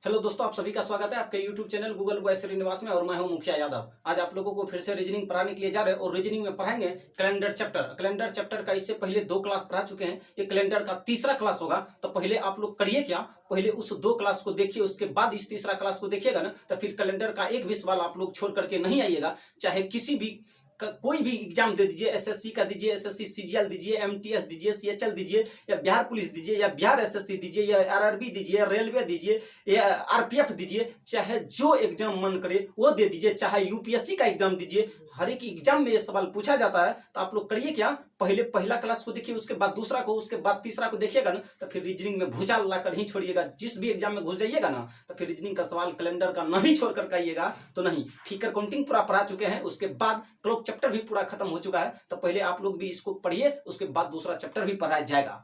Hello दोस्तों, आप सभी का स्वागत है आपके YouTube channel Google boy Srinivas में। और मैं हूं मुखिया यादव। आज आप लोगों को फिर से रीजनिंग पढ़ाने के लिए जा रहे हैं और रीजनिंग में पढ़ाएंगे कैलेंडर चैप्टर का इससे पहले 2 क्लास पढ़ा चुके हैं। ये कैलेंडर का तीसरा क्लास होगा। तो पहले आप लोग करिए क्या, पहले उस 2 क्लास को देखिए, उसके बाद इस तीसरा क्लास को देखिएगा ना, तो फिर कैलेंडर का एक भी सवाल आप लोग छोड़ करके नहीं आइएगा। चाहे किसी भी कोई भी एग्जाम दे दीजिए, एसएससी का दीजिए, एसएससी सीजीएल दीजिए, एमटीएस दीजिए, सीएचएल दीजिए, या बिहार पुलिस दीजिए, या बिहार एसएससी दीजिए, या आरआरबी दीजिए, रेलवे दीजिए, या आरपीएफ दीजिए, चाहे जो एग्जाम मन करे वो दे दीजिए, चाहे यूपीएससी का एग्जाम दीजिए। हर एक एग्जाम में ये सवाल पूछा जाता है। तो आप लोग करिए क्या, पहले पहला क्लास को देखिए, उसके बाद दूसरा को, उसके बाद तीसरा को देखिएगा ना, तो फिर रीजनिंग में भूचाल लाकर ही छोड़िएगा। जिस भी एग्जाम में घुस जाइएगा ना, तो फिर रीजनिंग का सवाल कैलेंडर का नहीं छोड़ कर आइएगा तो नहीं। फिगर काउंटिंग पूरा पढ़ा चुके हैं, उसके बाद क्लॉक चैप्टर भी पूरा खत्म हो चुका है। तो पहले आप लोग भी इसको पढ़िए, उसके बाद दूसरा चैप्टर भी पढ़ाया जाएगा।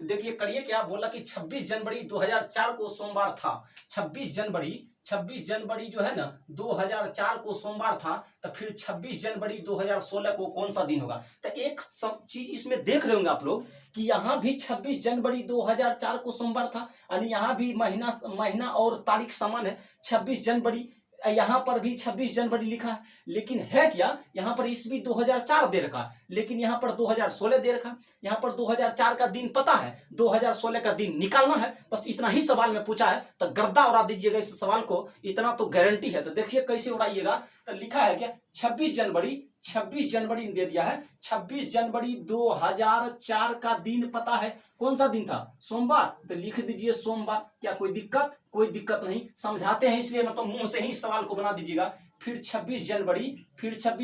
देखिए करिए क्या, बोला कि 26 जनवरी 2004 को सोमवार था। 26 जनवरी जो है ना 2004 को सोमवार था। तो फिर 26 जनवरी 2016 को कौन सा दिन होगा? तो एक चीज इसमें देख रहे होंगे आप लोग कि यहाँ भी 26 जनवरी 2004 को सोमवार था, यानी यहाँ भी महीना और तारीख समान है। 26 जनवरी यहाँ पर भी 26 जनवरी लिखा है, लेकिन है क्या, यहाँ पर ईस्वी 2004 दे रखा है, लेकिन यहाँ पर 2016 दे रखा है। यहाँ पर 2004 का दिन पता है, 2016 का दिन निकालना है। बस इतना ही सवाल में पूछा है, तो गर्दा उड़ा दीजिएगा इस सवाल को, इतना तो गारंटी है। तो देखिए कैसे उड़ाइएगा। तो लिखा है क्या, 26 जनवरी दे दिया है। 26 जनवरी 2004 का दिन पता है, कौन सा दिन था? सोमवार। तो लिख दीजिए सोमवार। क्या कोई दिक्कत? कोई दिक्कत नहीं, समझाते हैं इसलिए ना, तो मुंह से ही सवाल को बना दीजिएगा। फिर 26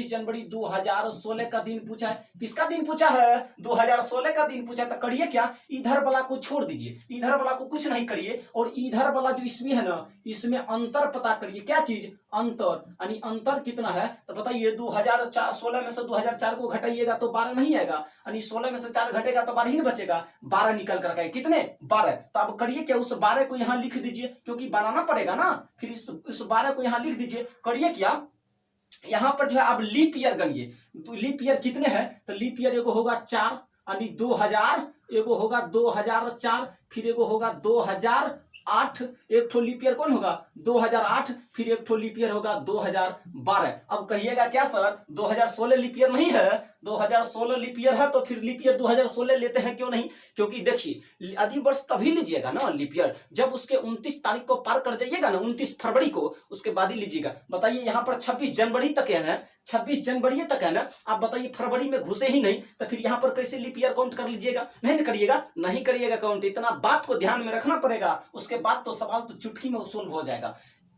जनवरी 2016 का दिन पूछा है। किसका दिन पूछा है? 2016 का दिन पूछा है। तो करिए क्या, इधर वाला को छोड़ दीजिए, इधर वाला को कुछ नहीं करिए, और इधर वाला जो ईस्वी है ना, इसमें अंतर पता करिए। क्या चीज? अंतर। यानी अंतर कितना है तो बताइए। 2016 में से 2004 को घटाइएगा तो 12 नहीं आएगा, यानी 16 में से 4 घटेगा तो 12 ही बचेगा। 12 निकल कर आए, कितने? 12। तो अब करिए क्या, उस 12 को यहाँ लिख दीजिए, क्योंकि बनाना पड़ेगा ना। फिर इस 12 को यहाँ लिख दीजिए। करिए क्या, यहाँ पर जो है अब लीप ईयर गनिए। तो लीप ईयर कितने हैं? तो लीप ईयर एगो होगा 4, यानी 2000, एगो होगा 2004, फिर एगो होगा 2008। एक ठो लीप ईयर कौन होगा? 2008। फिर एक ठो लीप ईयर होगा 2012। अब कहिएगा क्या सर 2016 लीप ईयर नहीं है? 2016 लीप ईयर है, तो फिर लीप ईयर 2016 लेते हैं, क्यों नहीं? क्योंकि देखिए आदि वर्ष तभी लीजिएगा ना लीप ईयर, जब उसके 29 तारीख को पार कर जाइएगा ना, 29 फरवरी को, उसके बाद ही लीजिएगा। बताइए यहाँ पर 26 जनवरी तक है ना, 26 जनवरी तक है ना। आप बताइए फरवरी में घुसे ही नहीं, तो फिर यहाँ पर कैसे लीप ईयर काउंट कर लीजिएगा? नहीं करिएगा, नहीं करिएगा काउंट। इतना बात को ध्यान में रखना पड़ेगा, उसके बाद तो सवाल तो चुटकी में सोल्व हो जाएगा।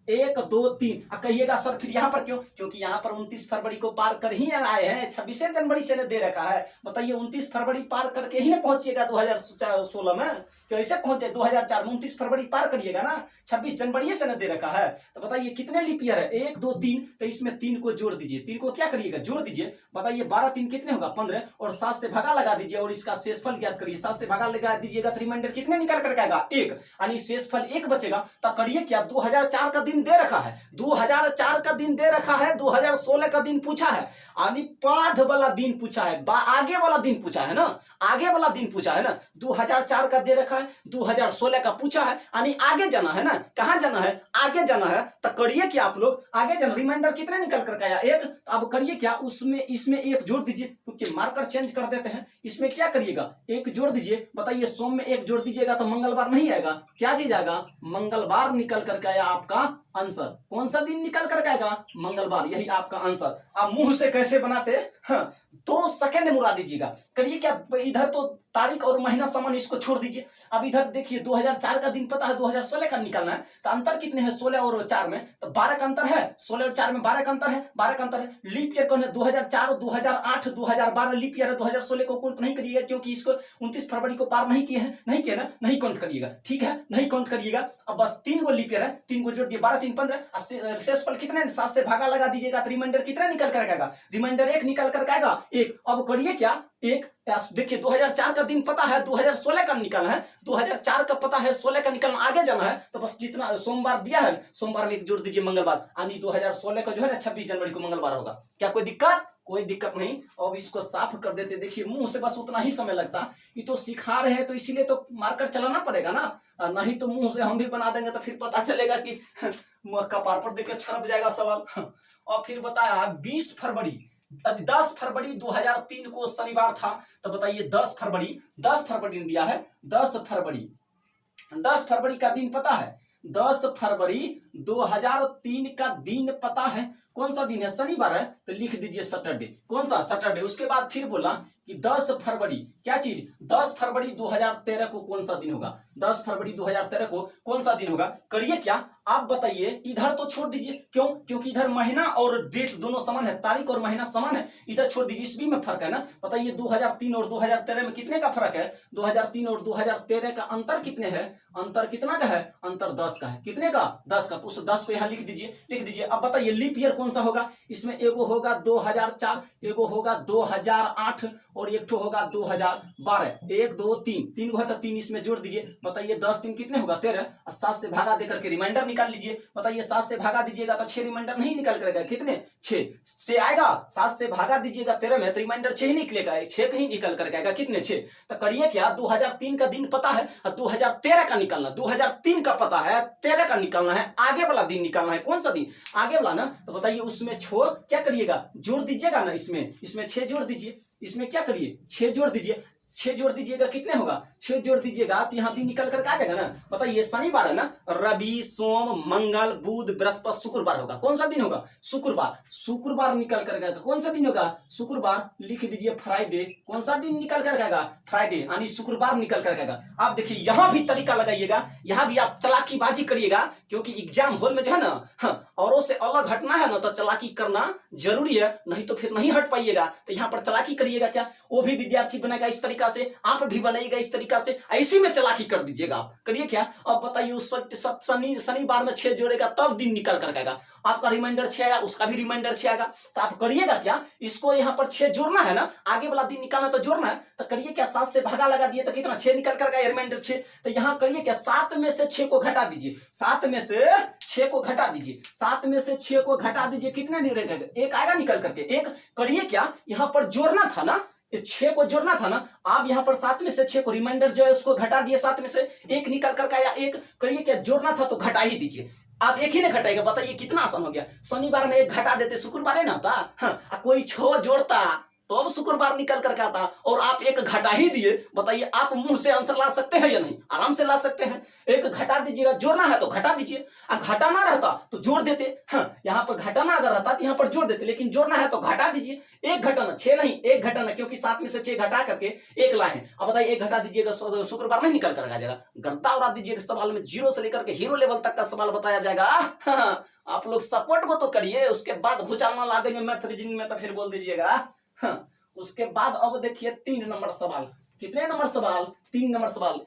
1 2 3। कहिएगा सर फिर यहाँ पर क्यों? क्योंकि यहाँ पर 29 फरवरी को पार कर ही आए हैं, 26 जनवरी से ने दे रखा है। बताइए 29 फरवरी पार करके ही ना पहुंचिएगा 2016 में, कैसे पहुंचे? 2004 में 29 फरवरी पार करिएगा ना, 26 जनवरी से न दे रखा है। तो बताइए कितने लीप ईयर है? 1 2 3। तो इसमें 3 को जोड़ दीजिए। 3 को क्या करिएगा? जोड़ दीजिए। बताइए 12 3 कितने होगा? 15, और 7 से भागा लगा दीजिए, और इसका शेषफल ज्ञात करिए। 7 से भागा लगा दीजिएगा तो रिमाइंडर कितने निकल कर आएगा? 1, यानी शेषफल 1 बचेगा। तो करिए क्या, 2004 का दिन दे रखा है, 2004 का दिन दे रखा है, 2016 का दिन पूछा है, यानी पाठ वाला दिन पूछा है, आगे वाला दिन पूछा है ना, आगे वाला दिन पूछा है ना। 2004 का दे रखा है, 2016 का पूछा है, यानी आगे जाना है ना। कहां जाना है? आगे जाना है। तो करिए क्या आप लोग, आगे जाना। रिमाइंडर कितने निकल कर आया? 1। अब करिए क्या, उसमें इसमें 1 जोड़ दीजिए, क्योंकि मार्कर चेंज कर देते हैं। इसमें क्या करिएगा? 1 जोड़ दीजिए। बताइए सोम में 1 जोड़ दीजिएगा तो मंगलवार नहीं आएगा। क्या चीज आएगा? मंगलवार निकल करके आया आपका आंसर। कौन सा दिन निकल कर आएगा? मंगलवार, यही आपका आंसर। आप मुंह से कैसे बनाते? हाँ, 2 सेकंड में उड़ा दीजिएगा। करिए क्या, इधर तो तारीख और महीना समान, इसको छोड़ दीजिए। अब इधर देखिए 2004 का दिन पता है, 2016 का निकालना है। तो अंतर कितने हैं 16 और 4 में? तो 12 का अंतर है। 16 और 4 में 12 का अंतर है, 12 का अंतर है। लीप ईयर कौन है? 2004, 2008, 2012 लीप ईयर है। 2016 को काउंट नहीं करिएगा, क्योंकि इसको 29 फरवरी को पार नहीं किए हैं। नहीं किए ना, नहीं काउंट करिएगा, ठीक है, नहीं काउंट करिएगा। अब बस 3 को लीप ईयर है, 3 को जोड़ दिए, 12 3 15। शेषफल कितने? 7 से भागा लगा दीजिएगा तो रिमाइंडर कितना निकल कर आएगा? रिमाइंडर 1 निकल कर आएगा, 1। अब करिए क्या, 1 देखिए 2004 का दिन पता है, 2016 का निकालना है। 2004 का पता है, 16 का निकालना, आगे जाना है। तो बस जितना सोमवार दिया है, सोमवार में 1 जोड़ दीजिए, मंगलवार, यानी 2016 का जो है ना 26 जनवरी को मंगलवार होगा। क्या कोई दिक्कत? कोई दिक्कत नहीं। अब इसको साफ कर देते। देखिए मुंह से बस उतना ही समय लगता, ये तो सिखा रहे हैं तो इसीलिए तो मार्कर चलाना पड़ेगा ना, नहीं तो मुंह से हम भी बना देंगे तो फिर पता चलेगा कि कपार पर देख के छरप जाएगा सवाल। और फिर बताया 20 फरवरी 10 फरवरी 2003 को शनिवार था, तो बताइए 10 फरवरी ने दिया है। 10 फरवरी का दिन पता है? 10 फरवरी 2003 का दिन पता है? कौन सा दिन है? शनिवार है, तो लिख दीजिए सैटरडे। कौन सा? सैटरडे। उसके बाद फिर बोला कि 10 फरवरी क्या चीज? 10 फरवरी 2013 को कौन सा दिन होगा? 10 फरवरी 2013 को कौन सा दिन होगा? करिए क्या आप बताइए। इधर तो छोड़ दीजिए, क्यों? क्योंकि इधर महीना और डेट दोनों समान है, तारीख और महीना समान है, इधर छोड़ दीजिए। ईस्वी में फर्क है ना। बताइए 2003 और 2013 में कितने का फर्क है? 2003 और 2013 का अंतर कितने है? अंतर कितना का है? अंतर 10 का है। कितने का? 10 का। तो उस 10 को यहाँ लिख दीजिए। अब बताइए लीप ईयर कौन सा होगा? इसमें एगो होगा 2004, एगो होगा 2008 और एक ठो होगा 2012। 1 2 3 3 हुआ था, 3 इसमें जोड़ दीजिए। बताइए 10 3 कितने होगा? 13। और 7 से भागा देकर के रिमाइंडर निकाल लीजिए। बताइए 7 से भागा दीजिएगा तो 6 रिमाइंडर नहीं निकल करेगा। कितने? 6 से आएगा। 7 से भागा दीजिएगा 13 में तो रिमाइंडर 6 ही निकलेगा, 6 कहीं निकल करके आएगा। कितने? 6। तो करिए क्या, 2003 का दिन पता है और 2013 का निकालना। 2003 का पता है, 13 का निकालना है, आगे वाला दिन निकालना है। कौन सा दिन? आगे वाला ना। तो बताइए उसमें छोड़ क्या करिएगा? जोड़ दीजिएगा ना। इसमें 6 जोड़ दीजिए। इसमें क्या करिए? 6 जोड़ दीजिए। 6 जोड़ दीजिएगा कितने होगा? 6 जोड़ दीजिएगा तो यहाँ दिन निकल करके आ जाएगा ना। बताइए शनिवार है ना, रवि सोम मंगल बुध बृहस्पति शुक्रवार होगा। कौन सा दिन होगा? शुक्रवार निकल करके आएगा। कौन सा दिन होगा? शुक्रवार। लिख दीजिए फ्राइडे। कौन सा दिन निकल करके आएगा? फ्राइडे, यानी शुक्रवार निकल करके आएगा। आप देखिए यहाँ भी तरीका लगाइएगा, यहाँ भी आप चालाकीबाजी करिएगा, क्योंकि एग्जाम हॉल में जो है ना, औरों से अलग हटना है ना, तो चालाकी करना जरूरी है, नहीं तो फिर नहीं हट पाइएगा। तो यहाँ पर चालाकी करिएगा क्या, वो भी विद्यार्थी बनेगा इस तरीका से, आप भी बनाइएगा इस तरीका से, ऐसी में चालाकी कर दीजिएगा आप। करिए क्या, अब बताइए उस शनिवार में 6 जोड़ेगा तब दिन निकल कर आएगा। आपका रिमाइंडर 6 आया, उसका भी रिमाइंडर 6 आएगा। तो आप करिएगा क्या, इसको यहाँ पर 6 जोड़ना है ना, आगे वाला दिन निकालना तो जोड़ना है। तो करिए क्या, 7 से भागा लगा दिए तो कितना? 6 निकल कर आएगा, रिमाइंडर 6। तो यहाँ करिए क्या, 7 में से 6 को घटा दीजिए। 7 में से 6 को घटा दीजिए। 7 में से 6 को घटा दीजिए, कितने निकलेगा? 1 आएगा निकल करके। 1 करिए क्या, यहाँ पर जोड़ना था ना, 6 को जोड़ना था ना। आप यहाँ पर 7 में से 6 को, रिमाइंडर जो है उसको घटा दिए, 7 में से 1 निकल करके आया। 1 करिए क्या, जोड़ना था तो घटा ही दीजिए। आप 1 ही ने घटाएगा। बताइए कितना आसान हो गया। शनिवार में 1 घटा देते, शुक्रवार है ना होता। हाँ, कोई 6 जोड़ता तो अब शुक्रवार निकल कर आता, और आप 1 घटा ही दिए। बताइए आप मुंह से आंसर ला सकते हैं या नहीं? आराम से ला सकते हैं। 1 घटा दीजिएगा, जोड़ना है तो घटा दीजिए, घटाना रहता तो जोड़ देते। हाँ, यहाँ पर घटाना अगर रहता तो यहाँ पर जोड़ देते, लेकिन जोड़ना है तो घटा दीजिए। 1 घटाना, 6 नहीं, 1 घटाना, क्योंकि 7 में से 6 घटा करके 1 लाए हैं। अब बताइए 1 घटा दीजिएगा, शुक्रवार नहीं निकल कर आ जाएगा। गलता उड़ा दीजिएगा। सवाल में 0 से लेकर के हीरो लेवल तक का सवाल बताया जाएगा। हाँ, आप लोग सपोर्ट को तो करिए, उसके बाद भूचालना ला देंगे मैथ रीजनिंग में तो फिर बोल दीजिएगा। हाँ, उसके बाद अब देखिए 3 नंबर सवाल। कितने नंबर सवाल? 3 नंबर सवाल।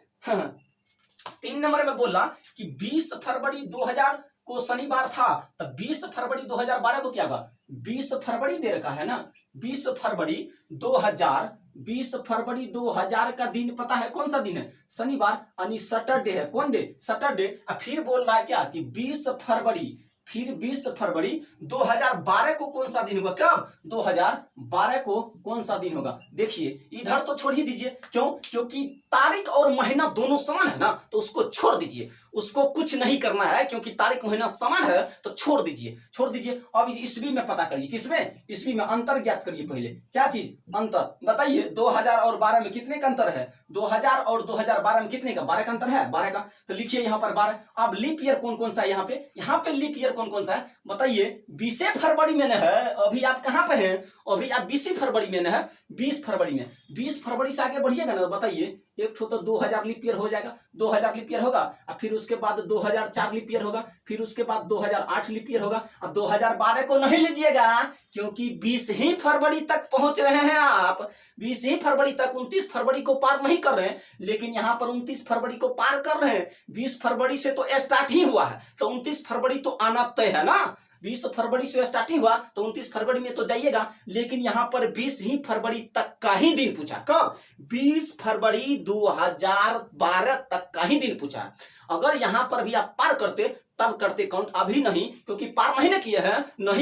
3 नंबर में बोला कि 20 फरवरी 2000 को शनिवार था, तो 20 फरवरी 2012 को क्या होगा? 20 फरवरी दे रखा है ना, 20 फरवरी 2000। 20 फरवरी 2000 का दिन पता है? कौन सा दिन है? शनिवार, यानी सैटरडे है। कौन डे? सैटरडे। फिर बोल रहा है क्या कि 20 फरवरी, फिर 20 फरवरी 2012 को कौन सा दिन होगा? कब? 2012 को कौन सा दिन होगा? देखिए इधर तो छोड़ ही दीजिए। क्यों? क्योंकि तारीख और महीना दोनों समान है ना, तो उसको छोड़ दीजिए, उसको कुछ नहीं करना है, क्योंकि तारीख महीना समान है तो छोड़ दीजिए। अब ईस्वी में पता करिए। किसमें? ईस्वी में। अंतर ज्ञात करिए पहले। क्या चीज? अंतर। बताइए 2000 और 12 में कितने का अंतर है? 2000 और 2012 में कितने का? 12 का अंतर है। 12 का। तो लिखिए यहाँ पर 12। अब लीप ईयर कौन कौन सा है यहाँ पे? लीप ईयर कौन कौन सा है? बताइए 20 फरवरी में है। अभी आप कहाँ पे हैं? अभी आप 20 फरवरी में है। 20 फरवरी में, 20 फरवरी से आगे बढ़िएगा ना। बताइए एक ठो तो 2000 लीप ईयर हो जाएगा। 2000 लीप ईयर होगा, और फिर उसके बाद 2004 लीप ईयर होगा, फिर उसके बाद 2008 लीप ईयर होगा। अब 2012 को नहीं लीजिएगा, क्योंकि 20 ही फरवरी तक पहुंच रहे हैं आप। 20 ही फरवरी तक, 29 फरवरी को पार नहीं कर रहे हैं, लेकिन यहाँ पर 29 फरवरी को पार कर रहे हैं। 20 फरवरी से तो स्टार्ट ही हुआ है, तो 29 फरवरी तो आना तय है ना। 20 फरवरी से स्टार्टिंग हुआ तो 29 फरवरी में तो जाइएगा, लेकिन यहाँ पर 20 ही फरवरी तक का ही दिन पूछा। कब? 20 फरवरी 2012 तक का ही दिन पूछा। अगर यहाँ पर भी आप पार करते तब करते काउंट, अभी नहीं, क्योंकि पार नहीं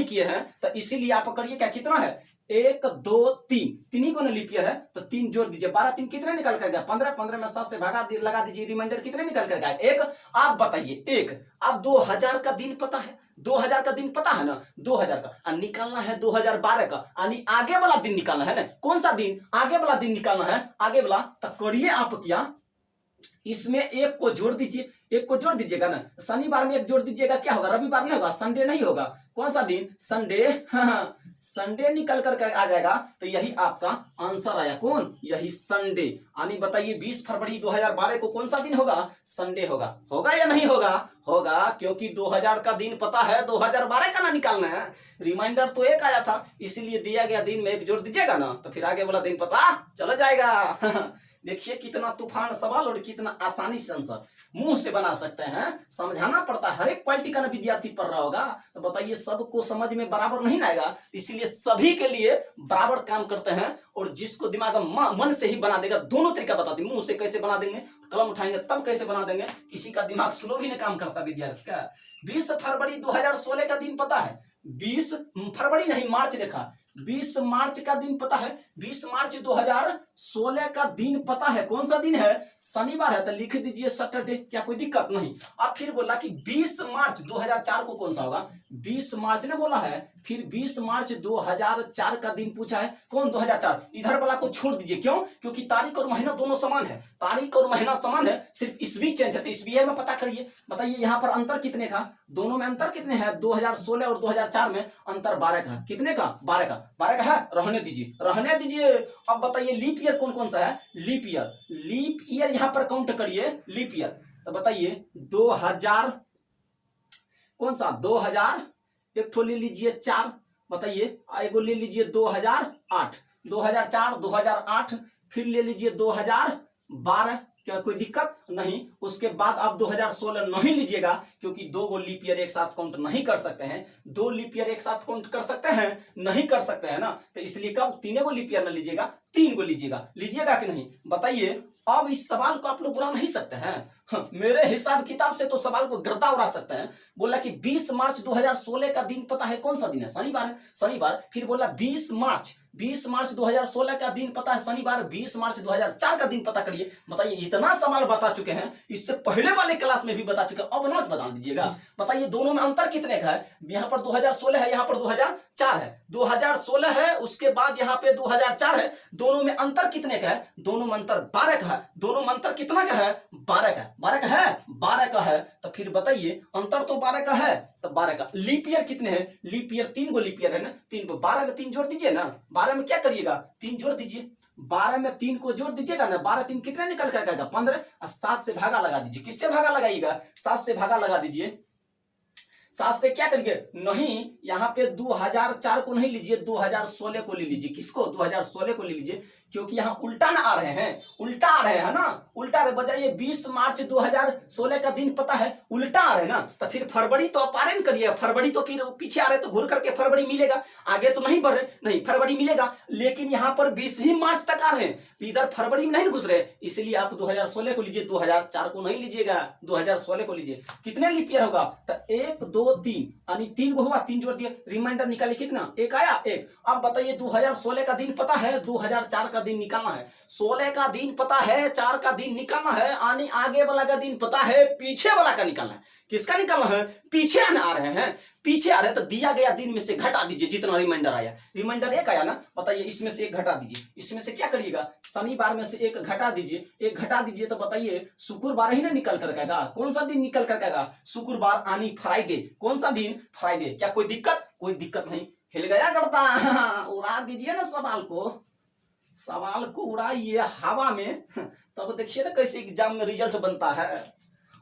किए हैं, तो इसीलिए आप करिए क्या, कितना है? 1 2 3 तीन ही को लीप ईयर है, तो 3 जोड़ दीजिए, 12 3 कितने निकल कर गया 15, 15 में 7 से लगा दीजिए, रिमाइंडर कितने निकल कर गया 1। आप बताइए 1, अब 2000 का दिन पता है, 2000 का दिन पता है ना, 2000 का निकालना है 2012 का, यानी आगे वाला दिन निकालना है ना, कौन सा दिन, आगे वाला दिन निकालना है, आगे वाला। तो करिए आप क्या, इसमें एक को जोड़ दीजिए, एक को जोड़ दीजिएगा ना, शनिवार में एक जोड़ दीजिएगा, क्या होगा, रविवार नहीं होगा, संडे नहीं होगा, कौन सा दिन, संडे। हाँ, संडे निकल कर आ जाएगा, तो यही आपका आंसर आया, कौन, यही संडे। यानी बताइए 20 फरवरी 2012 को कौन सा दिन होगा, संडे होगा, होगा या नहीं होगा, होगा, क्योंकि 2000 का दिन पता है, 2012 का ना निकालना है, रिमाइंडर तो एक आया था, इसीलिए दिया गया दिन में एक जोड़ दीजिएगा ना, तो फिर आगे वाला दिन पता चला जाएगा। देखिए कितना तूफान सवाल और कितना आसानी से आंसर मुंह से बना सकते हैं, समझाना पड़ता है, हर एक क्वालिटी का विद्यार्थी पढ़ रहा होगा, तो बताइए सबको समझ में बराबर नहीं आएगा, इसीलिए सभी के लिए बराबर काम करते हैं, और जिसको दिमाग मन से ही बना देगा, दोनों तरीका बता देंगे, मुंह से कैसे बना देंगे, कलम उठाएंगे तब कैसे बना देंगे, किसी का दिमाग स्लो भी नहीं काम करता विद्यार्थी का। 20 फरवरी 2016 का दिन पता है, 20 फरवरी नहीं मार्च लिखा, 20 मार्च का दिन पता है, 20 मार्च 2016 का दिन पता है, कौन सा दिन है, शनिवार है, तो लिख दीजिए सैटरडे, क्या कोई दिक्कत नहीं। अब फिर बोला कि 20 मार्च 2004 को कौन सा होगा, 20 मार्च ने बोला है, फिर 20 मार्च 2004 का दिन पूछा है, कौन 2004, इधर वाला को छोड़ दीजिए, क्यों, क्योंकि तारीख और महीना दोनों समान है, तारीख और महीना समान है, सिर्फ ईस्वी चेंज है, तो ईस्वी में पता करिए। बताइए यहाँ पर अंतर कितने का, दोनों में अंतर कितने हैं, 2016 और 2004 में अंतर 12 का, कितने का, 12 का, 12 का है, रहने दीजिए, रहने दीजिए। अब बताइए लीप ईयर कौन कौन सा है, लीप ईयर, लीप ईयर यहाँ पर काउंट करिए, लीप ईयर, तो बताइए 2000 कौन सा, 2000 एक ठो ले लीजिए 4, बताइए एगो ले लीजिए 2008, 2004 2008, फिर ले लीजिए 2012, क्या कोई दिक्कत नहीं। उसके बाद आप 2016 नहीं लीजिएगा, क्योंकि 2 गो लीप ईयर एक साथ काउंट नहीं कर सकते हैं, 2 लीप ईयर एक साथ काउंट कर सकते हैं, नहीं कर सकते हैं ना, तो इसलिए कब 3 गो लीप ईयर न लीजिएगा, 3 गो लीजिएगा, लीजिएगा कि नहीं, बताइए। अब इस सवाल को आप लोग बुरा नहीं सकते हैं, मेरे हिसाब किताब से तो सवाल को गर्दा उड़ा सकते हैं। बोला कि 20 मार्च 2016 का दिन पता है, कौन सा दिन है, शनिवार है, शनिवार। फिर बोला 20 मार्च 2016 का दिन पता है, शनिवार। 20 मार्च 2004 का दिन पता करिए। बताइए इतना सवाल बता चुके हैं, इससे पहले वाले क्लास में भी बता चुके हैं, अब ना बता दीजिएगा। बताइए दोनों में अंतर कितने का है, यहाँ पर 2016 है, यहाँ पर 2004 है, 2016 है, उसके बाद यहाँ पे 2004 है, दोनों में अंतर कितने का है, दोनों में अंतर 12 का है, दोनों में अंतर कितना का है, 12 का, 12 का है, 12 का है। तो फिर बताइए अंतर तो 12 का है, तो 12 का। लीप ईयर कितने हैं, लीप ईयर 3 गो लीप ईयर है ना, 3 को 12 में 3 जोड़ दीजिए ना, 12 में क्या करिएगा, 3 जोड़ दीजिए, 12 में 3 को जोड़ दीजिएगा ना, 12 3 कितने निकल कर आएगा, 15, और 7 से भागा लगा दीजिए। किससे भागा लगाइएगा, 7 से भागा लगा दीजिए। 7 से क्या करिए, नहीं यहाँ पे 2004 को नहीं लीजिए, 2016 को ले लीजिए। किसको, 2016 को ले लीजिए, क्योंकि यहाँ उल्टा ना आ रहे हैं, उल्टा आ रहे हैं ना, उल्टा रहे। बजाइए 20 मार्च 2016 का दिन पता है, उल्टा आ रहे ना, तो फिर फरवरी तो अपारण करिए, फरवरी तो फिर पीछे आ रहे, तो घूर करके फरवरी मिलेगा, आगे तो नहीं बढ़ रहे, नहीं फरवरी मिलेगा, लेकिन यहाँ पर 20 ही मार्च तक आ रहे हैं, इधर फरवरी में नहीं घुस रहे, इसलिए आप 2016 को लीजिए, 2004 को नहीं लीजिएगा, 2016 को लीजिए। कितने लीप ईयर होगा, तो 1 2 3, यानी 3 को हुआ, 3 जोड़ दिए, रिमाइंडर निकालिए, कितना, 1 आया, 1। अब बताइए 2016 का दिन पता है, 2004 का दिन निकालना है, 16 का दिन पता है, 4 का दिन निकालना है, यानी आगे वाला का दिन पता है, पीछे वाला का निकालना है। किसका निकालना है, पीछे आ रहे हैं, पीछे आ रहे हैं, तो दिया गया दिन में से घटा दीजिए जितना रिमाइंडर आया, रिमाइंडर 1 आया ना, बताइए इसमें से 1 घटा दीजिए, इसमें से क्या करिएगा, शनिवार में से 1 घटा दीजिए, 1 घटा दीजिए, तो बताइए शुक्रवार ही ना निकल कर आएगा, कौन सा दिन निकल कर आएगा, शुक्रवार, यानी फ्राइडे, कौन सा दिन, फ्राइडे। क्या कोई दिक्कत, कोई दिक्कत नहीं, हिल गया करता। उड़ा दीजिए ना सवाल को उड़ाइए हवा में, तब देखिए ना कैसे एग्जाम में रिजल्ट बनता है।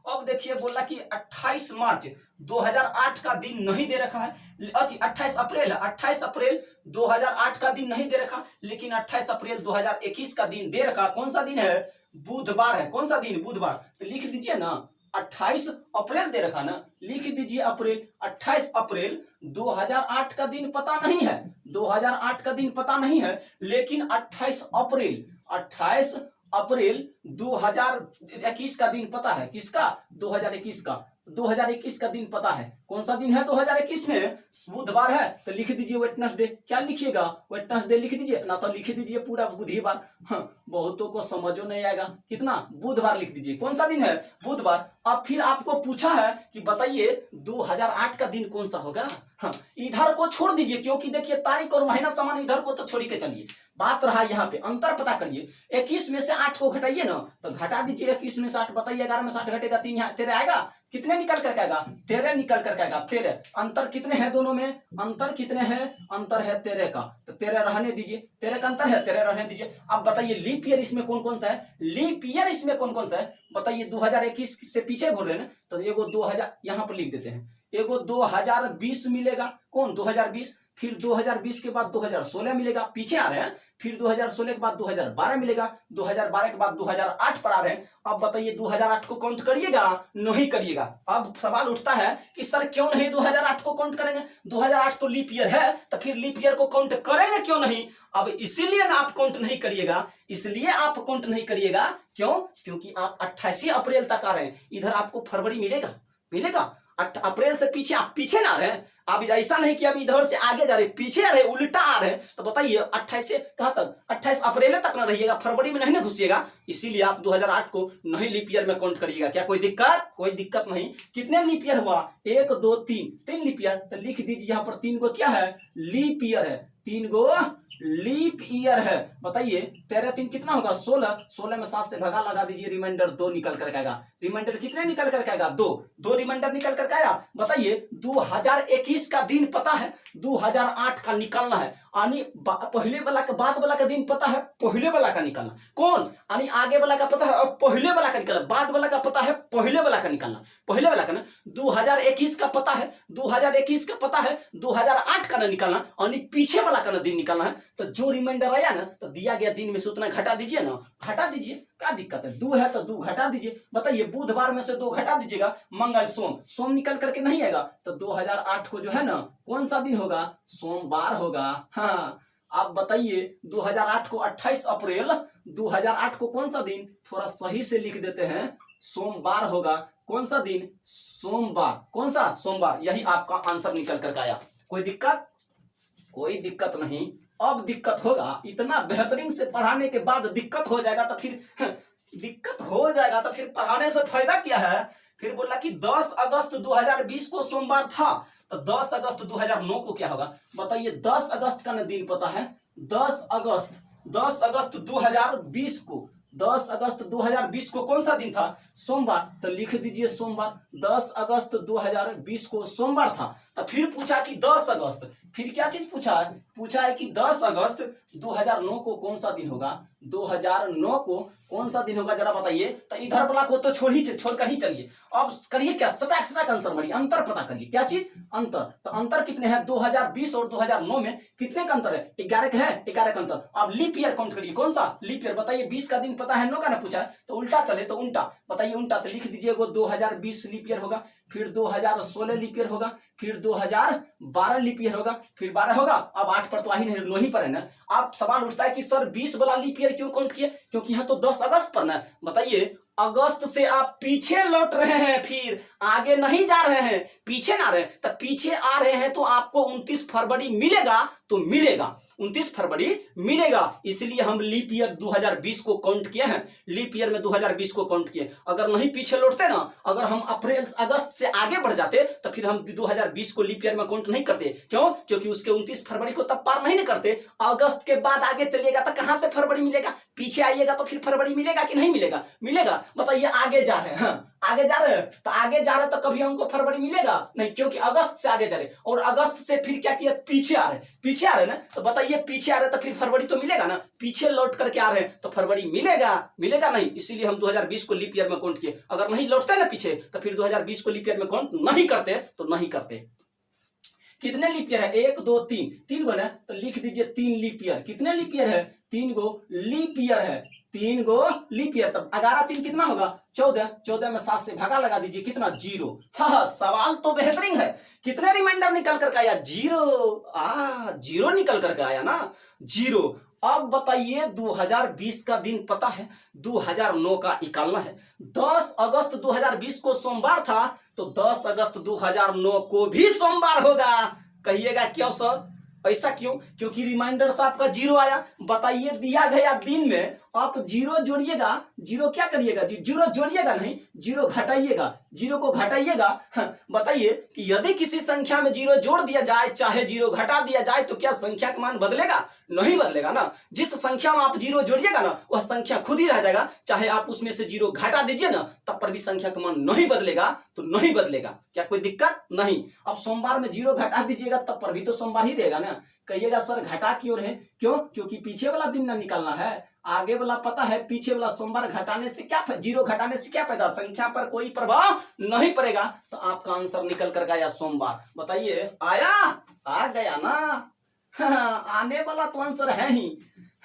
अब देखिए बोला कि 28 मार्च 2008 का दिन नहीं दे रखा है, 28 अप्रैल है, 28 अप्रैल 2008 का दिन नहीं दे रखा, लेकिन 28 अप्रैल 2021 का दिन दे रखा। कौन सा दिन है, बुधवार है, कौन सा दिन, बुधवार। तो लिख दीजिए ना 28 अप्रैल दे रखा ना, लिख दीजिए अप्रैल, 28 अप्रैल 2008 का दिन पता नहीं है, 2008 का दिन पता नहीं है, लेकिन 28 अप्रैल 2021 का दिन पता है। किसका, 2021 का। 2021 का दिन पता है, कौन सा दिन है 2021 में? बुधवार है, तो लिख दीजिए वेडनेसडे। क्या लिखिएगा? वेडनेसडे लिख दीजिए ना, तो लिख दीजिए पूरा बुधवार। हाँ, बहुतों को समझो नहीं आएगा, कितना? बुधवार लिख दीजिए। कौन सा दिन है? बुधवार। अब फिर आपको पूछा है कि बताइए 2008 का दिन कौन सा होगा? हाँ, इधर को छोड़ दीजिए, क्योंकि देखिए तारीख और महीना समान, इधर को तो छोड़ के चलिए। बात रहा यहाँ पे, अंतर पता करिए। 21 में से 8 को घटाइए ना, तो घटा दीजिए 21 में से 8, बताइए 11 में से 8 घटेगा 3, यहाँ 13 आएगा। कितने निकल करके आएगा? 13 निकल करके आएगा। 13 अंतर कितने हैं दोनों में? अंतर कितने हैं? अंतर है 13 का, तो 13 रहने दीजिए। 13 का अंतर है, 13 रहने दीजिए। अब बताइए लीप ईयर इसमें कौन कौन सा है? लीप ईयर इसमें कौन कौन सा है? बताइए 2021 से पीछे घूर रहे हैं, तो एगो 2000 यहाँ पर लिख देते हैं, एगो 2020 मिलेगा। कौन? 2020। फिर 2020 के बाद 2016 मिलेगा, पीछे आ रहे हैं। फिर 2016 के बाद 2012 मिलेगा, 2012 के बाद 2008 पर आ रहे हैं। अब बताइए 2008 को काउंट करिएगा? नहीं करिएगा। अब सवाल उठता है कि सर क्यों नहीं 2008 को काउंट करेंगे? 2008 तो लीप ईयर है, तो फिर लीप ईयर को काउंट करेंगे क्यों नहीं? अब इसीलिए ना आप काउंट नहीं करिएगा, इसलिए आप काउंट नहीं करिएगा। क्यों? क्योंकि आप 28 अप्रैल तक आ रहे हैं, इधर आपको फरवरी मिलेगा? मिलेगा? अप्रैल से पीछे आप पीछे ना आ रहे हैं। आप ऐसा नहीं कि अभी इधर से आगे जा रहे, पीछे आ रहे, उल्टा आ रहे हैं। तो बताइए 28 से कहां तक? 28 अप्रैल तक ना रहिएगा, फरवरी में नहीं ना घुसिएगा। इसीलिए आप 2008 को नहीं लीप ईयर में काउंट करिएगा। क्या कोई दिक्कत? कोई दिक्कत नहीं। कितने लीप ईयर हुआ? 1 2 3, 3 लीप ईयर। तो लिख दीजिए यहाँ पर 3 को क्या है? लीप ईयर है। 3 गो लीप ईयर है। बताइए 13 3 कितना होगा? 16। 16 में 7 से भगा लगा दीजिए, रिमाइंडर 2 निकल कर आएगा। रिमाइंडर कितने निकल कर आएगा? 2 रिमाइंडर निकल कर आया। बताइए 2021 का दिन पता है, 2008 का निकालना है। यानी पहले वाला का बाद वाला का दिन पता है, पहले वाला का निकालना। कौन? यानी आगे वाला का पता है और पहले वाला का निकालना, बाद वाला का पता है, पहले वाला का निकालना। पहले वाला का ना 2021 का पता है, 2021 का पता है, 2008 का ना निकालना, यानी पीछे वाला का ना दिन निकालना है। तो जो रिमाइंडर आया ना, तो दिया गया दिन में से उतना घटा दीजिए ना, घटा दीजिए। क्या दिक्कत है? 2 है तो 2 घटा दीजिए। बताइए बुधवार में से 2 घटा दीजिएगा, मंगल सोम, सोम निकल करके नहीं आएगा, तो 2008 को जो है ना कौन सा दिन होगा? सोमवार होगा। हाँ, आप बताइए 2008 को 28 अप्रैल, 2008 को कौन सा दिन? थोड़ा सही से लिख देते हैं, सोमवार होगा। कौन सा दिन? सोमवार। कौन सा? सोमवार। यही आपका आंसर निकल कर आया। कोई दिक्कत? कोई दिक्कत नहीं। अब दिक्कत होगा, इतना बेहतरीन से पढ़ाने के बाद दिक्कत हो जाएगा, तो फिर दिक्कत हो जाएगा तो फिर पढ़ाने से फायदा क्या है? फिर बोला कि 10 अगस्त 2020 को सोमवार था, तो 10 अगस्त 2009 को क्या होगा? बताइए 10 अगस्त का ना दिन पता है? 10 अगस्त 2020 को, 10 अगस्त 2020 को कौन सा दिन था? सोमवार। तो लिख दीजिए सोमवार। 10 अगस्त 2020 को सोमवार था। तो फिर पूछा कि 10 अगस्त, फिर क्या चीज पूछा है? पूछा है कि 10 अगस्त 2009 को कौन सा दिन होगा? 2009 को कौन सा दिन होगा जरा बताइए। तो इधर वाला को तो छोड़कर ही चलिए। अब करिए क्या? सटाक आंसर मारिए, अंतर पता करिए। क्या चीज? अंतर। तो अंतर कितने हैं? 2020 और 2009 में कितने का अंतर है? 11 का है, 11 का अंतर। अब लीप ईयर काउंट करिए। कौन सा लीप ईयर? बताइए 20 का दिन पता है, 9 का ना पूछा है, तो उल्टा चले तो उल्टा बताइए। उल्टा तो लिख दीजिए, वो 2020 लीप ईयर होगा, फिर 2016 लीप ईयर होगा, फिर 2012 लीप ईयर होगा, फिर 12 होगा। अब 8 पर तो आ ही नहीं, 9 ही पर है ना। अब सवाल उठता है कि सर 20 वाला लीप ईयर क्यों काउंट किए? क्योंकि यहाँ तो 10 अगस्त पर ना। बताइए अगस्त से आप पीछे लौट रहे हैं, फिर आगे नहीं जा रहे हैं, पीछे ना रहे, तो पीछे आ रहे हैं, तो आपको 29 फरवरी मिलेगा तो मिलेगा, 29 फरवरी मिलेगा। इसलिए हम लीप ईयर 2020 को काउंट किए हैं, लीप ईयर में 2020 को काउंट किए। अगर नहीं पीछे लौटते ना, अगर हम अप्रैल अगस्त से आगे बढ़ जाते, तो फिर हम 2020 को लीप ईयर में काउंट नहीं करते। क्यों? क्योंकि उसके 29 फरवरी को तब पार नहीं करते। अगस्त के बाद आगे चलिएगा तो कहां से फरवरी मिलेगा? पीछे आइएगा तो फिर फरवरी मिलेगा कि नहीं मिलेगा? मिलेगा। बताइए आगे जा रहे हैं, हाँ आगे जा रहे हैं, तो आगे जा रहे हैं तो कभी हमको फरवरी मिलेगा नहीं, क्योंकि अगस्त से आगे जा रहे, और अगस्त से फिर क्या किया? पीछे आ रहे, पीछे आ रहे ना। तो बताइए पीछे आ रहे तो फिर फरवरी तो मिलेगा ना, पीछे लौट करके आ रहे हैं तो फरवरी मिलेगा? मिलेगा नहीं। इसीलिए हम 2020 को लीप ईयर में काउंट किए। अगर नहीं लौटते ना पीछे, तो फिर 2020 को लीप ईयर में काउंट नहीं करते, तो नहीं करते। कितने लीप ईयर है? 1 2 3, 3 गो ना, तो लिख दीजिए 3 लीप ईयर। कितने लीप ईयर है? 3 गो लीप ईयर है, 3 गो लीप ईयर। तब 11 3 कितना होगा? 14। 14 में 7 से भागा लगा दीजिए, कितना? 0। हाँ, सवाल तो बेहतरीन है। कितने रिमाइंडर निकल करके आया? 0। 0 निकल करके आया ना, 0। अब बताइए 2020 का दिन पता है, 2009 का निकालना है। 10 अगस्त 2020 को सोमवार था, तो 10 अगस्त 2009 को भी सोमवार होगा। कहिएगा क्यों सर, ऐसा क्यों? क्योंकि रिमाइंडर तो आपका 0 आया। बताइए दिया गया दिन में आप 0 जोड़िएगा, 0 क्या करिएगा जी, 0 जोड़िएगा नहीं, 0 घटाइएगा, 0 को घटाइएगा। बताइए कि यदि किसी संख्या में 0 जोड़ दिया जाए चाहे 0 घटा दिया जाए तो क्या संख्या का मान बदलेगा? नहीं बदलेगा ना। जिस संख्या में आप 0 जोड़िएगा ना वह संख्या खुद ही रह जाएगा, चाहे आप उसमें से 0 घटा दीजिए ना तब पर भी संख्या का मान नहीं बदलेगा, तो नहीं बदलेगा। क्या कोई दिक्कत नहीं? अब सोमवार में 0 घटा दीजिएगा तब पर भी तो सोमवार ही रहेगा ना। कहिएगा सर घटा क्यों रहे? क्यों? क्योंकि पीछे वाला दिन ना निकालना है, आगे वाला पता है। पीछे वाला सोमवार घटाने से क्या, 0 घटाने से क्या फायदा? संख्या पर कोई प्रभाव नहीं पड़ेगा। तो आपका आंसर निकल कर आया सोमवार। बताइए आया? आ गया ना। आने वाला तो आंसर है ही।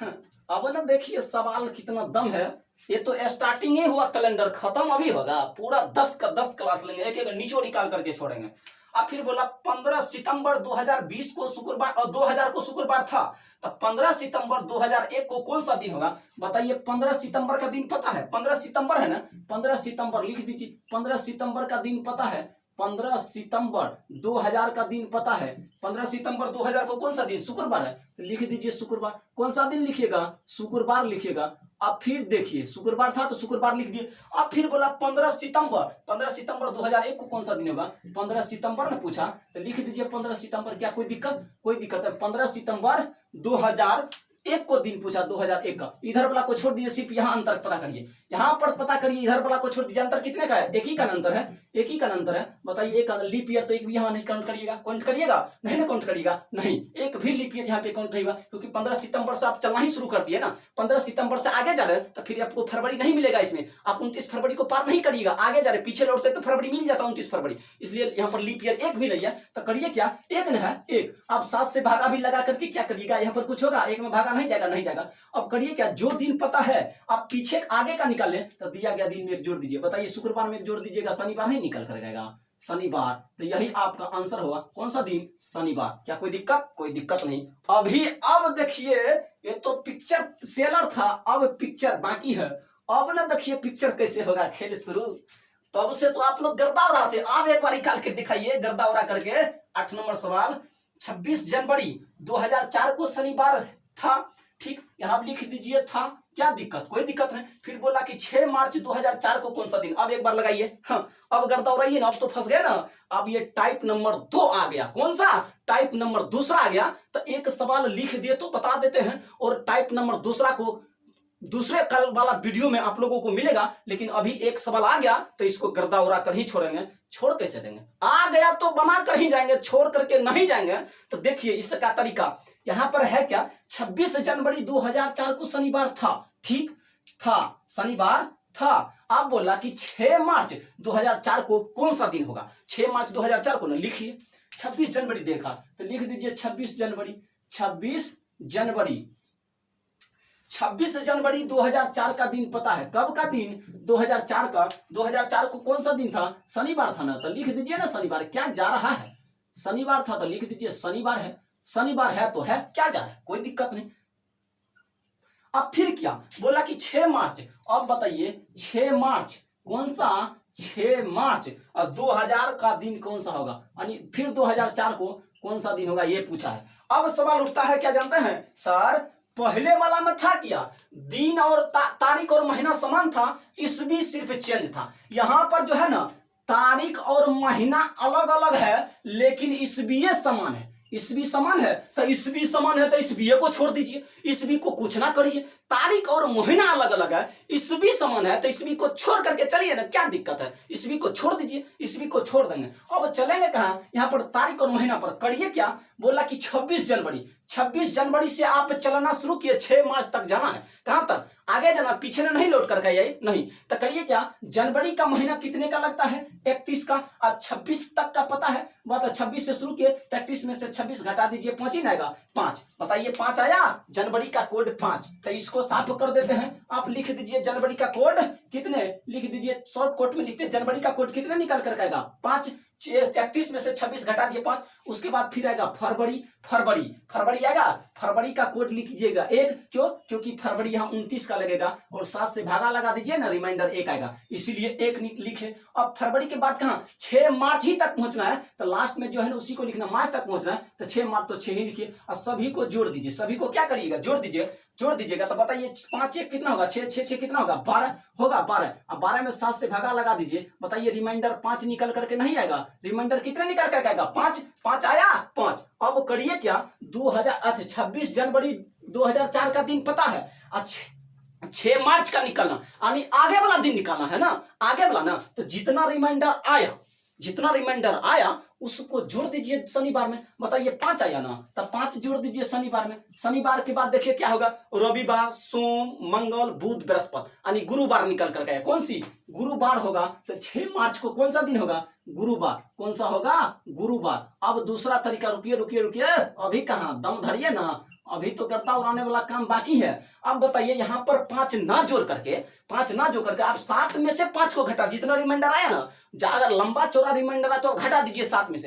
अब ना देखिए सवाल कितना दम है। ये तो स्टार्टिंग ही हुआ, कैलेंडर खत्म अभी होगा। पूरा 10 का 10 क्लास लेंगे, एक एक नीचो निकाल करके छोड़ेंगे। अब फिर बोला 15 सितंबर 2020 को शुक्रवार और 2000 को शुक्रवार था, तो 15 सितंबर 2001 को कौन सा दिन होगा? बताइए 15 सितंबर का दिन पता है? 15 सितंबर है ना, 15 सितंबर लिख दीजिए। 15 सितंबर का दिन पता है? 15 सितंबर 2000 का दिन पता है? 15 सितंबर 2000 को कौन सा दिन? शुक्रवार है, तो लिख दीजिए शुक्रवार। कौन सा दिन लिखिएगा? शुक्रवार लिखिएगा। अब फिर देखिए शुक्रवार था तो शुक्रवार लिख दिए। अब फिर बोला 15 सितंबर 2001 को कौन सा दिन होगा? 15 सितंबर ने पूछा तो लिख दीजिए 15 सितंबर। क्या कोई दिक्कत? कोई दिक्कत है। 15 सितंबर 2001 को दिन पूछा, 2001 का। इधर वाला को छोड़ दीजिए, सिर्फ यहाँ अंतर पता करिए, यहाँ पर पता करिए। इधर वाला को छोड़ दीजिए, अंतर कितने का है? एक ही का अंतर है, एक ही का अंतर है। बताइए एक लीप ईयर तो एक भी यहाँ नहीं काउंट करिएगा। काउंट करिएगा? नहीं ना काउंट करिएगा, नहीं एक भी लीप ईयर यहाँ पे काउंट नहीं हुआ, क्योंकि 15 सितंबर से आप चलना ही शुरू कर दिए ना। 15 सितंबर से आगे जा रहे हैं तो फिर आपको फरवरी नहीं मिलेगा इसमें। आप 29 फरवरी को पार नहीं करिएगा, आगे जा रहे, पीछे लौटते तो फरवरी मिल जाता 29 फरवरी। इसलिए यहाँ पर लीप ईयर एक भी नहीं है, तो करिए क्या, एक न है एक। आप 7 से भागा भी लगा करके क्या करिएगा, यहाँ पर कुछ होगा, एक में भागा नहीं जाएगा, नहीं जाएगा। अब करिए क्या, जो दिन पता है आप पीछे आगे का निकालें तो दिया गया दिन में एक जोड़ दीजिए। बताइए शुक्रवार में एक जोड़ दीजिएगा, शनिवार नहीं निकल कर जाएगा, शनिवार। तो यही आपका आंसर होगा। कौन सा दिन? शनिवार। क्या कोई दिक्कत? कोई दिक्कत नहीं। अब देखिए ये तो पिक्चर टेलर था, अब पिक्चर बाकी है। अब ना देखिए पिक्चर कैसे होगा, खेल शुरू। तब से तो आप लोग गर्दा उड़ा थे, आप एक बार निकाल के दिखाइए गर्दा उड़ा करके। 8 नंबर सवाल, 26 जनवरी 2004 को शनिवार था, ठीक, यहाँ लिख दीजिए था। क्या दिक्कत? कोई दिक्कत नहीं। फिर बोला कि 6 मार्च 2004 को कौन सा दिन? अब एक बार लगाइए। हाँ, अब गर्दा उड़ाइए ना, अब तो फंस गए ना। अब ये टाइप नंबर 2 आ गया। कौन सा? टाइप नंबर दूसरा आ गया। तो एक सवाल लिख दिए तो बता देते हैं, और टाइप नंबर दूसरा को दूसरे कल वाला वीडियो में आप लोगों को मिलेगा। लेकिन अभी एक सवाल आ गया तो इसको गर्दा उड़ा कर ही छोड़ेंगे। छोड़ कैसे देंगे? आ गया तो बना कर ही जाएंगे, छोड़ करके नहीं जाएंगे। तो देखिए इसका तरीका यहाँ पर है क्या, 26 जनवरी 2004 को शनिवार था, ठीक था, शनिवार था। आप बोला कि 6 मार्च 2004 को कौन सा दिन होगा? 6 मार्च 2004 को ना लिखिए। 26 जनवरी देखा तो लिख दीजिए 26 जनवरी। 26 जनवरी 26 जनवरी 2004 का दिन पता है? कब का दिन? 2004 का। 2004 को कौन सा दिन था? शनिवार था ना, तो लिख दीजिए ना शनिवार। क्या जा रहा है? शनिवार था तो लिख दीजिए शनिवार है। शनिवार है तो है, क्या जा रहा है? कोई दिक्कत नहीं। अब फिर क्या बोला कि 6 मार्च। अब बताइए 6 मार्च कौन सा? 6 मार्च और 2000 का दिन कौन सा होगा? यानी फिर 2004 को कौन सा दिन होगा ये पूछा है। अब सवाल उठता है, क्या जानते हैं सर, पहले वाला में था क्या, दिन और तारीख और महीना समान था, ईस्वी सिर्फ चेंज था। यहाँ पर जो है ना तारीख और महीना अलग अलग है, लेकिन ईस्वी समान है। ईस्वी समान है तो ईस्वी समान है तो ईस्वी को छोड़ दीजिए, ईस्वी को कुछ ना करिए। तारीख और महीना अलग अलग है, ईस्वी समान है तो ईस्वी को छोड़ करके चलिए ना, क्या दिक्कत है? ईस्वी को छोड़ दीजिए, ईस्वी को छोड़ देंगे। अब चलेंगे कहाँ? यहाँ पर तारीख और महीना पर। करिए क्या, बोला कि 26 जनवरी। 26 जनवरी से आप चलना शुरू किए, 6 मार्च तक जाना है। कहाँ तक? आगे जाना, पीछे ने नहीं लौट करके आइए, नहीं। तो करिए क्या, जनवरी का महीना कितने का लगता है? 31 का। और 26 तक का पता है, मतलब 26 से शुरू किए, 31 में से 26 घटा दीजिए, 5 ही आएगा, 5। बताइए 5 आया, जनवरी का कोड 5। तो इसको साफ कर देते हैं। आप लिख दीजिए जनवरी का कोड कितने, लिख दीजिए, शॉर्ट कोट में लिखते, जनवरी का कोड कितने निकल कर आएगा? 5। 31 में से 26 घटा दिए 5, उसके बाद फिर आएगा फरवरी, फरवरी आएगा, फरवरी का कोड लिख लीजिएगा 1, क्यों? क्योंकि फरवरी यहाँ 29 का लगेगा और 7 से भागा लगा दीजिए ना, रिमाइंडर 1 आएगा, इसीलिए 1 लिखे। अब फरवरी के बाद कहाँ 6 मार्च ही तक पहुंचना है, तो लास्ट में जो है ना उसी को लिखना, मार्च तक पहुंचना है तो 6 मार्च तो 6 ही लिखिए और सभी को जोड़ दीजिए। सभी को क्या करिएगा, जोड़ दीजिएगा। तो बताइए 5 1 कितना होगा, 6 6 6 कितना होगा, 12 होगा, 12। अब 12 में 7 से भागा लगा दीजिए, बताइए रिमाइंडर 5 निकल करके नहीं आएगा, रिमाइंडर कितने निकल करके आएगा, 5 आया, 5। अब करिए क्या, 26 जनवरी 2004 का दिन पता है, अच्छा 6 मार्च का निकलना, यानी आगे वाला दिन निकालना है ना, आगे वाला ना। तो जितना रिमाइंडर आया उसको जोड़ दीजिए शनिवार में। बताइए 5 आया ना, तो 5 जोड़ दीजिए शनिवार में। शनिवार के बाद देखिए क्या होगा, रविवार, सोम, मंगल, बुध, बृहस्पति, यानी गुरुवार निकल कर गया। कौन सी गुरुवार होगा, तो 6 मार्च को कौन सा दिन होगा, गुरुवार। कौन सा होगा, गुरुवार। अब दूसरा तरीका, रुकिए, अभी कहाँ दम धरिए ना, अभी तो करता उड़ाने वाला काम बाकी है। अब बताइए यहाँ पर 5 ना जोड़ करके आप 7 में से 5 को घटा, जितना रिमाइंडर आया ना, अगर लंबा चौड़ा रिमाइंडर आया तो घटा दीजिए 7 में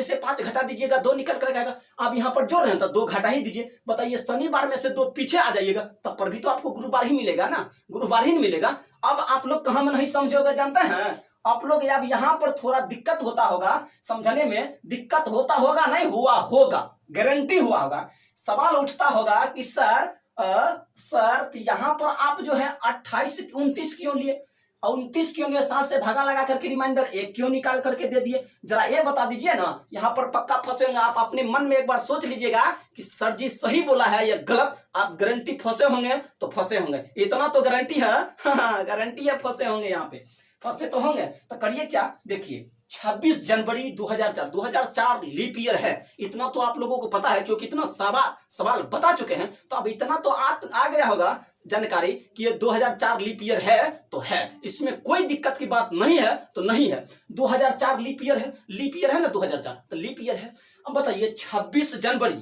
से 5 घटा दीजिएगा, 2 निकल कर आएगा। अब यहाँ पर जोड़ रहे हैं तो 2 घटा ही दीजिए। बताइए शनिवार में से 2 पीछे आ जाइएगा, तब पर भी तो आपको गुरुवार ही मिलेगा ना, गुरुवार ही मिलेगा। अब आप लोग कहाँ में नहीं समझोगे जानते हैं आप लोग, अब यहाँ पर थोड़ा दिक्कत होता होगा, समझने में दिक्कत होता होगा, नहीं हुआ होगा, गारंटी हुआ होगा। सवाल उठता होगा कि सर तो यहाँ पर आप जो है 28 29 क्यों लिए, 29 क्यों लिए, 7 से भागा लगा करके रिमाइंडर 1 क्यों निकाल करके दे दिए, जरा ये बता दीजिए ना। यहाँ पर पक्का फंसे होंगे आप, अपने मन में एक बार सोच लीजिएगा कि सर जी सही बोला है या गलत। आप गारंटी फंसे होंगे तो फंसे होंगे, इतना तो गारंटी है, गारंटी है फंसे होंगे, यहाँ पे फंसे तो होंगे। तो करिए क्या, देखिए 26 जनवरी 2004 लीप ईयर है, इतना तो आप लोगों को पता है क्योंकि इतना सवाल बता चुके हैं। तो अब इतना तो आ गया होगा जानकारी कि ये 2004 लीप ईयर है तो है, इसमें कोई दिक्कत की बात नहीं है, तो नहीं है। 2004 लीप ईयर है ना, 2004 तो लीप ईयर है। अब बताइए 26 जनवरी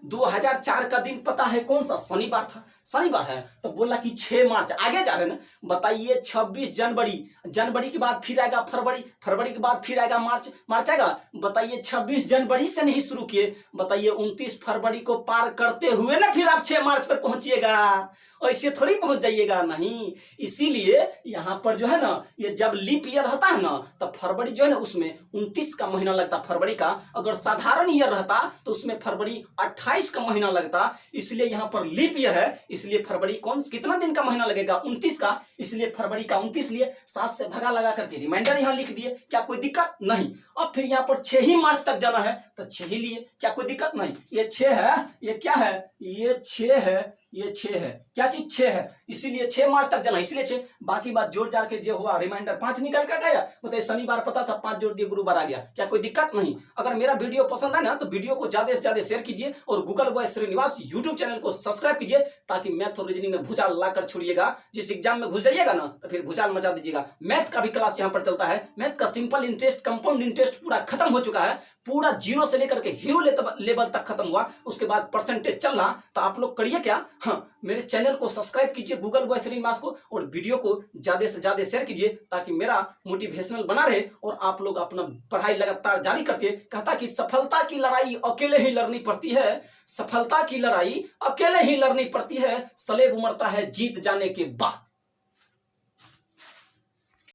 2004 का दिन पता है कौन सा, शनिवार था, शनिवार है। तो बोला कि 6 मार्च, आगे जा रहे हैं ना। बताइए 26 जनवरी के बाद फिर आएगा फरवरी के बाद फिर आएगा मार्च आएगा। बताइए 26 जनवरी से नहीं शुरू किए, बताइए 29 फरवरी को पार करते हुए ना फिर आप 6 मार्च पर पहुंचिएगा, ऐसे थोड़ी पहुंच जाइएगा, नहीं। इसीलिए यहाँ पर जो है ना, ये जब लीप ईयर रहता है ना, तब फरवरी जो है ना उसमें 29 का महीना लगता फरवरी का। अगर साधारण ईयर रहता तो उसमें फरवरी 28 का महीना लगता, इसलिए यहाँ पर लीप ईयर है, इसलिए फरवरी कितना दिन का महीना लगेगा, 29 का, इसलिए फरवरी का 29 लिए। 7 से भगा लगा करके रिमाइंडर यहाँ लिख दिए, क्या कोई दिक्कत नहीं। अब फिर यहाँ पर 6 ही मार्च तक जाना है तो 6 ही लिए, क्या कोई दिक्कत नहीं। ये 6 है, ये क्या है, ये 6 है, ये 6 है, क्या चीज 6 है, इसीलिए 6 मार्च तक जाना, इसलिए 6। बाकी बात जोड़ जाड़ के जो हुआ, रिमाइंडर 5 निकल कर गया, मतलब शनिवार पता था 5 जोड़ दिए, गुरुवार आ गया, क्या कोई दिक्कत नहीं। अगर मेरा वीडियो पसंद आए ना तो वीडियो को ज्यादा से ज्यादा शेयर कीजिए और Google boy Srinivas YouTube channel को सब्सक्राइब कीजिए, ताकि मैथ और रीजनिंग में भूचाल ला कर छोड़िएगा। जिस एग्जाम में घुस जाइएगा ना तो फिर भूचाल मचा दीजिएगा। मैथ का भी क्लास यहाँ पर चलता है, मैथ का सिंपल इंटरेस्ट, कंपाउंड इंटरेस्ट पूरा खत्म हो चुका है, पूरा 0 से लेकर के हीरो लेवल तक खत्म हुआ, उसके बाद परसेंटेज चल रहा। तो आप लोग करिए क्या, हाँ मेरे चैनल को सब्सक्राइब कीजिए गूगल बॉय श्रीनिवास को, और वीडियो को ज्यादा से ज्यादा शेयर कीजिए, ताकि मेरा मोटिवेशनल बना रहे और आप लोग अपना पढ़ाई लगातार जारी करते। कहता कि सफलता की लड़ाई अकेले ही लड़नी पड़ती है, सफलता की लड़ाई अकेले ही लड़नी पड़ती है, सलेब उमड़ता है जीत जाने के बाद।